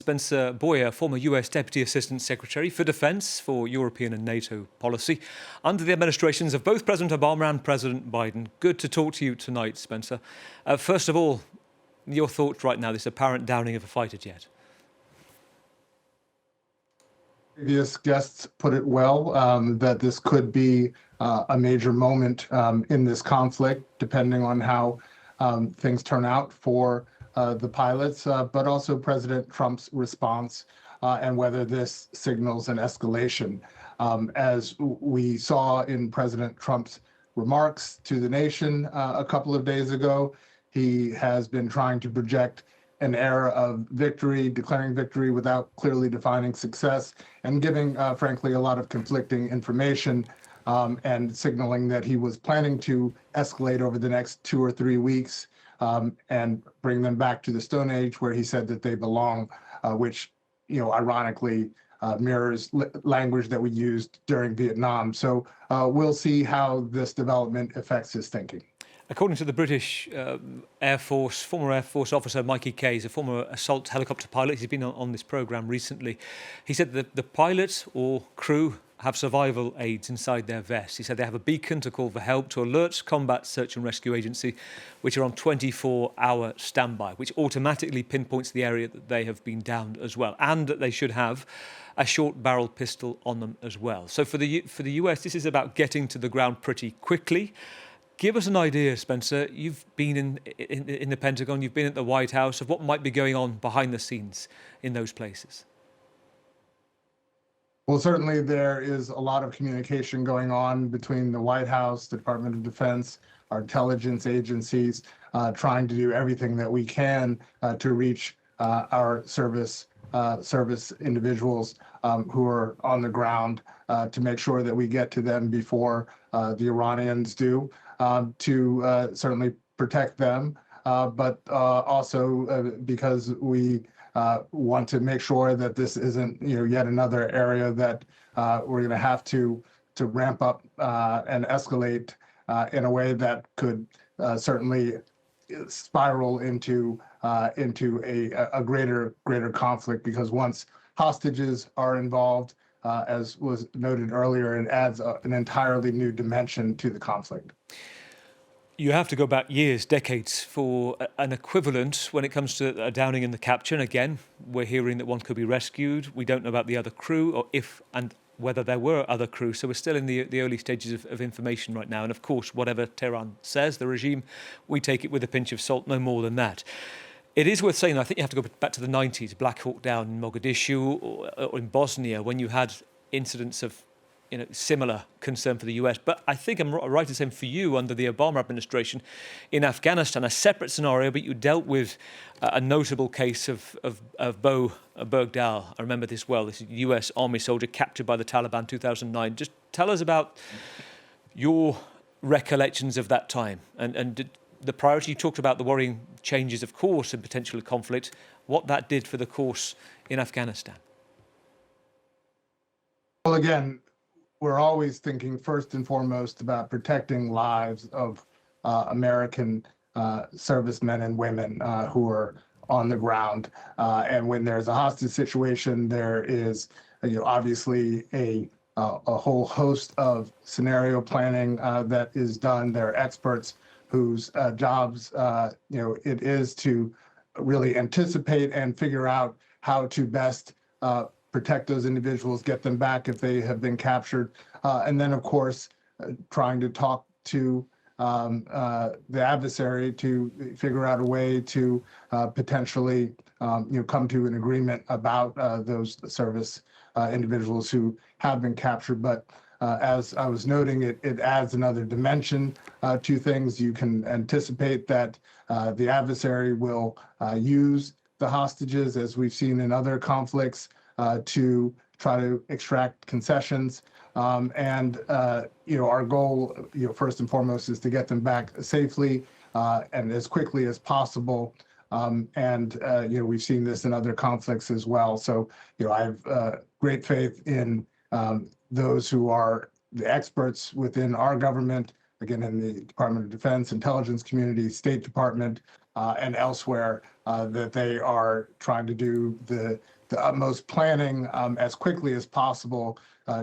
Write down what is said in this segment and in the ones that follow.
Spencer Boyer, former US Deputy Assistant Secretary for Defence for European and NATO Policy, under the administrations of both President Obama and President Biden. Good to talk to you tonight, Spencer. First of all, your thoughts right now, this apparent downing of a fighter jet. Previous guests put it well, that this could be a major moment in this conflict, depending on how things turn out for the pilots, but also President Trump's response and whether this signals an escalation. As we saw in President Trump's remarks to the nation a couple of days ago, he has been trying to project an era of victory, declaring victory without clearly defining success, and giving, frankly, a lot of conflicting information and signaling that he was planning to escalate over the next 2 or 3 weeks and bring them back to the Stone Age where he said that they belong, which, ironically mirrors language that we used during Vietnam. So we'll see how this development affects his thinking. According to the British Air Force, former Air Force officer Mikey Kaye, a former assault helicopter pilot, he's been on this programme recently. He said that the pilot or crew have survival aids inside their vests. He said they have a beacon to call for help to alert Combat Search and Rescue Agency, which are on 24-hour standby, which automatically pinpoints the area that they have been downed as well, and that they should have a short-barrel pistol on them as well. So for the US, this is about getting to the ground pretty quickly. Give us an idea, Spencer. You've been in the Pentagon, you've been at the White House, of what might be going on behind the scenes in those places. Well, certainly there is a lot of communication going on between the White House, the Department of Defense, our intelligence agencies, trying to do everything that we can to reach our service individuals who are on the ground to make sure that we get to them before the Iranians do, to certainly protect them, but also because we want to make sure that this isn't, yet another area that we're going to have to ramp up and escalate in a way that could certainly spiral into a greater conflict. Because once hostages are involved, as was noted earlier, it adds an entirely new dimension to the conflict. You have to go back years, decades, for an equivalent when it comes to a downing and the capture. And again, we're hearing that one could be rescued. We don't know about the other crew, or if and whether there were other crew. So we're still in the early stages of information right now. And of course, whatever Tehran says, the regime, we take it with a pinch of salt, no more than that. It is worth saying, I think you have to go back to the 90s, Black Hawk Down in Mogadishu or in Bosnia, when you had incidents of similar concern for the US. But I think I'm right in saying for you, under the Obama administration in Afghanistan, a separate scenario, but you dealt with a notable case of Bo Bergdahl. I remember this well. This US Army soldier captured by the Taliban 2009. Just tell us about your recollections of that time and the priority. You talked about the worrying changes of course and potential conflict, what that did for the course in Afghanistan. Well, again, we're always thinking first and foremost about protecting lives of American servicemen and women who are on the ground. And when there's a hostage situation, there is obviously a whole host of scenario planning that is done. There are experts whose jobs it is to really anticipate and figure out how to best protect those individuals, get them back if they have been captured, and then, of course, trying to talk to the adversary to figure out a way to potentially, come to an agreement about those service individuals who have been captured. But as I was noting, it adds another dimension to things. You can anticipate that the adversary will use the hostages, as we've seen in other conflicts, to try to extract concessions. And our goal, first and foremost, is to get them back safely and as quickly as possible. And we've seen this in other conflicts as well. So, I have great faith in those who are the experts within our government, again, in the Department of Defense, intelligence community, State Department, and elsewhere, that they are trying to do the utmost planning as quickly as possible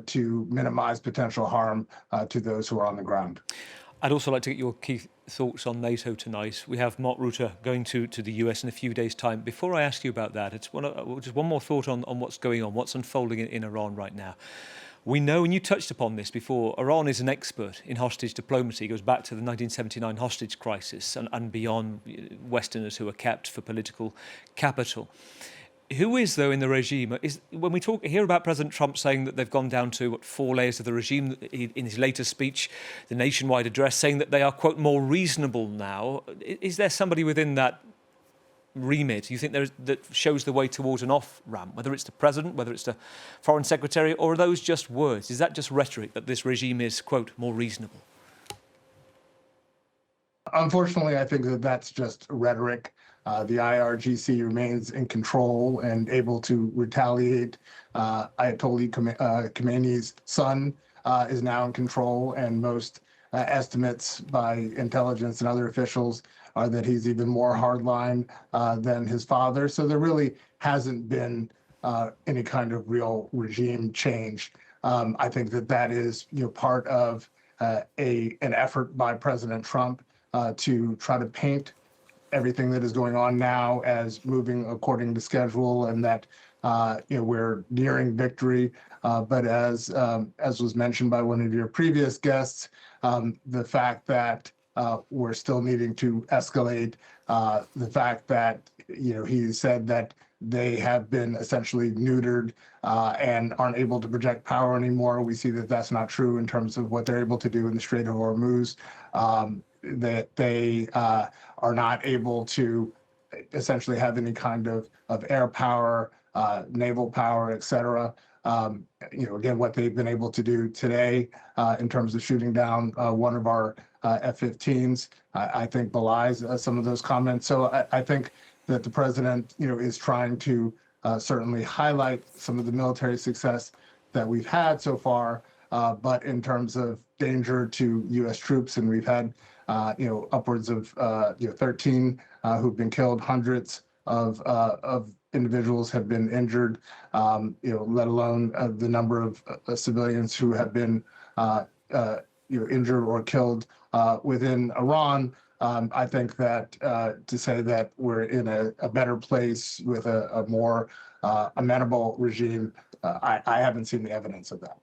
to minimize potential harm to those who are on the ground. I'd also like to get your key thoughts on NATO tonight. We have Mark Rutte going to the US in a few days' time. Before I ask you about that, it's just one more thought on what's going on, what's unfolding in Iran right now. We know, and you touched upon this before, Iran is an expert in hostage diplomacy. It goes back to the 1979 hostage crisis and beyond, Westerners who are kept for political capital. Who is, though, in the regime? When we hear about President Trump saying that they've gone down to 4 layers of the regime, in his latest speech, the nationwide address, saying that they are, quote, more reasonable now. Is there somebody within that remit you think that shows the way towards an off-ramp, whether it's the president, whether it's the foreign secretary, or are those just words? Is that just rhetoric that this regime is, quote, more reasonable? Unfortunately, I think that that's just rhetoric. The IRGC remains in control and able to retaliate. Ayatollah Khamenei's son is now in control, and most estimates by intelligence and other officials are that he's even more hardline than his father. So there really hasn't been any kind of real regime change. I think that is part of an effort by President Trump to try to paint everything that is going on now as moving according to schedule, and that we're nearing victory. But as was mentioned by one of your previous guests, the fact that we're still needing to escalate, the fact that he said that they have been essentially neutered and aren't able to project power anymore. We see that that's not true in terms of what they're able to do in the Strait of Hormuz. That they are not able to essentially have any kind of air power, naval power, et cetera. Again, what they've been able to do today in terms of shooting down one of our F-15s, I think belies some of those comments. So I think that the president, is trying to certainly highlight some of the military success that we've had so far, but in terms of danger to U.S. troops, and we've had upwards of 13 who've been killed, hundreds of individuals have been injured, let alone the number of civilians who have been injured or killed within Iran. I think that to say that we're in a better place with a more amenable regime, I haven't seen the evidence of that.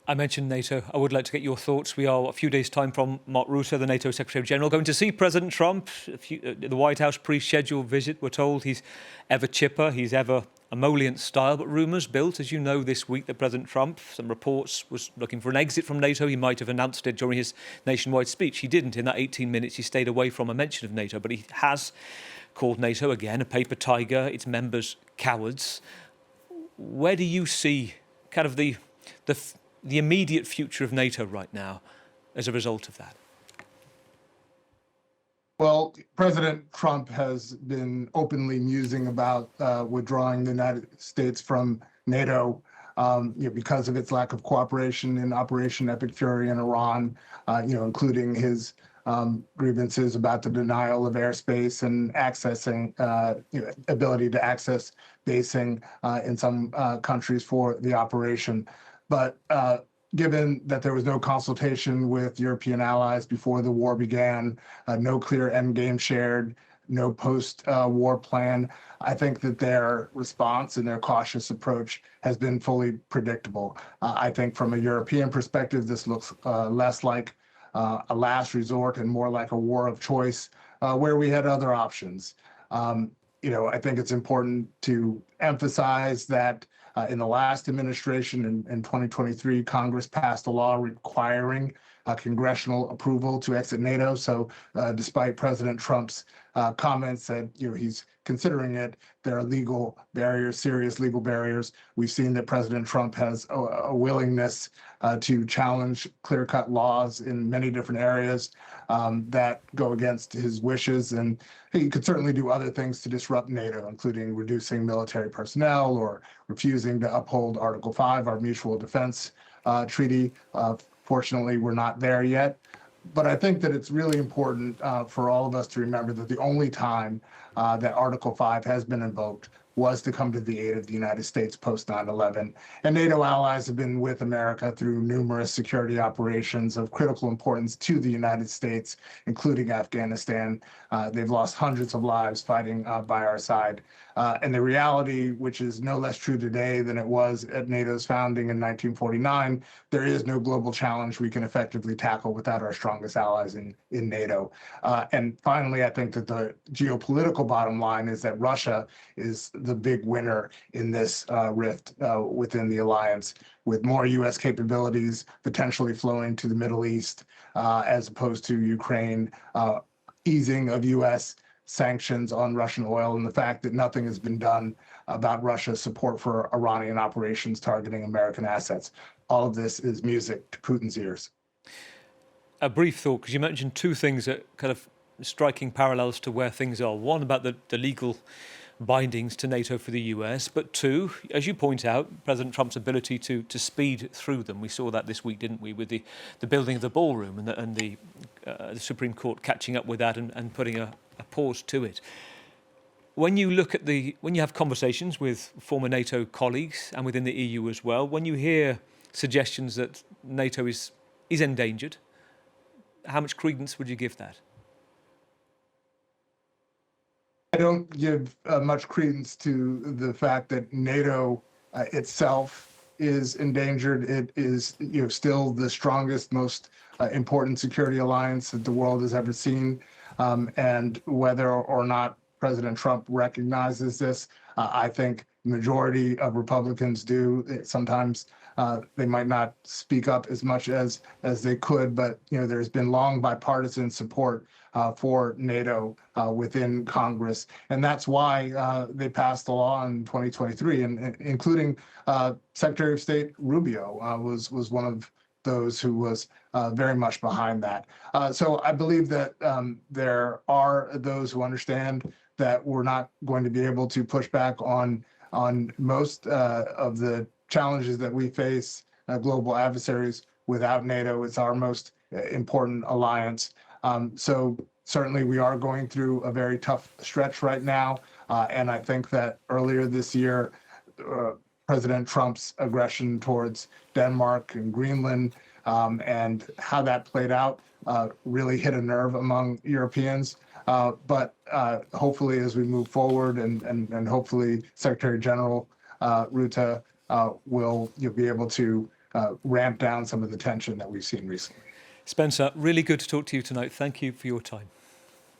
I mentioned NATO. I would like to get your thoughts. We are a few days' time from Mark Rutte, the NATO Secretary General, going to see President Trump. The White House pre-scheduled visit. We're told he's ever chipper, he's ever emollient style, but rumours built, as you know, this week that President Trump, some reports, was looking for an exit from NATO. He might have announced it during his nationwide speech. He didn't. In that 18 minutes, he stayed away from a mention of NATO, but he has called NATO, again, a paper tiger, its members cowards. Where do you see kind of the immediate future of NATO right now as a result of that? Well, President Trump has been openly musing about withdrawing the United States from NATO because of its lack of cooperation in Operation Epic Fury in Iran, including his grievances about the denial of airspace and accessing, ability to access basing in some countries for the operation. But given that there was no consultation with European allies before the war began, no clear endgame shared, no post-war plan, I think that their response and their cautious approach has been fully predictable. I think from a European perspective, this looks less like a last resort and more like a war of choice where we had other options. I think it's important to emphasize that in the last administration in 2023, Congress passed a law requiring congressional approval to exit NATO. So despite President Trump's comments that he's considering it, there are legal barriers, serious legal barriers. We've seen that President Trump has a willingness to challenge clear-cut laws in many different areas that go against his wishes. And he could certainly do other things to disrupt NATO, including reducing military personnel or refusing to uphold Article 5, our mutual defense treaty. Fortunately, we're not there yet. But I think that it's really important for all of us to remember that the only time that Article 5 has been invoked was to come to the aid of the United States post 9/11. And NATO allies have been with America through numerous security operations of critical importance to the United States, including Afghanistan. They've lost hundreds of lives fighting by our side. And the reality, which is no less true today than it was at NATO's founding in 1949, there is no global challenge we can effectively tackle without our strongest allies in NATO. And finally, I think that the geopolitical bottom line is that Russia is the big winner in this rift within the alliance, with more U.S. capabilities potentially flowing to the Middle East as opposed to Ukraine, easing of U.S. sanctions on Russian oil, and the fact that nothing has been done about Russia's support for Iranian operations targeting American assets. All of this is music to Putin's ears. A brief thought, because you mentioned two things that kind of striking parallels to where things are. One, about the legal bindings to NATO for the US, but two, as you point out, President Trump's ability to speed through them. We saw that this week, didn't we, with the building of the ballroom and the Supreme Court catching up with that and putting a pause to it. When you look at when you have conversations with former NATO colleagues and within the EU as well, when you hear suggestions that NATO is endangered, how much credence would you give that? I don't give much credence to the fact that NATO itself is endangered. It is, still the strongest, most important security alliance that the world has ever seen. And whether or not President Trump recognizes this, I think the majority of Republicans do. Sometimes they might not speak up as much as they could, but there's been long bipartisan support for NATO within Congress, and that's why they passed the law in 2023, and including Secretary of State Rubio was one of those who was very much behind that. So I believe that there are those who understand that we're not going to be able to push back on most of the challenges that we face, global adversaries, without NATO. It's our most important alliance. So certainly we are going through a very tough stretch right now. And I think that earlier this year, President Trump's aggression towards Denmark and Greenland and how that played out really hit a nerve among Europeans. But hopefully as we move forward and hopefully Secretary General Rutte will be able to ramp down some of the tension that we've seen recently. Spencer, really good to talk to you tonight. Thank you for your time.